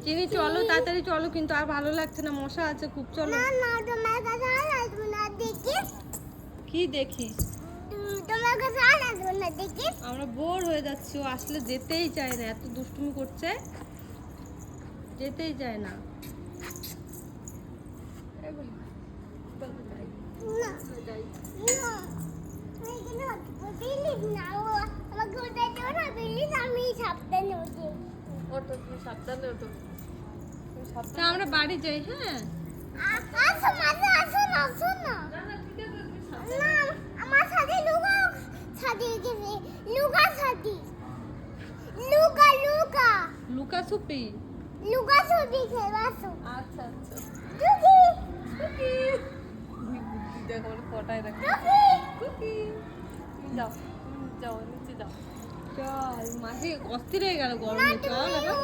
চিনি চলো তাড়াতাড়ি চলো, কিন্তু আর ভালো লাগছে না, মশা আছে খুব। চলো। না না, তোমার কাছে আসবো না, দেখিস। কি দেখিস? তোমার কাছে আসবো না, দেখিস। আমরা বোর হয়ে যাচ্ছি, ও আসলে যেতেই চায় না, এত দুষ্টুমি করছে, যেতেই চায় না। না না, এখানে প্লিজ না, ও আমাকে উঠাইতে না, প্লিজ, আমি সাবধানে উঠি। ওঠো, তুমি সাবধানে ওঠো, তুমি সাবধানে। আমরা বাড়ি যাই। হ্যাঁ আসো মাঝে, আসো না, আসো না। না না, ঠিক আছে, তুমি না, আমার সাথে লুকা সাথে গেছে, লুকা সাথে, লুকা লুকা লুকাছুপি। লুকা সাথে খেলবো, আসো। আচ্ছা আচ্ছা। টুকি কুকি দেখো, ফটায় রাখো। টুকি। কুকি তুমি যাও, তুমি যাও, নিচে যাও। চল, মাঝে অস্থির হয়ে গেল গরমে। চল এবার।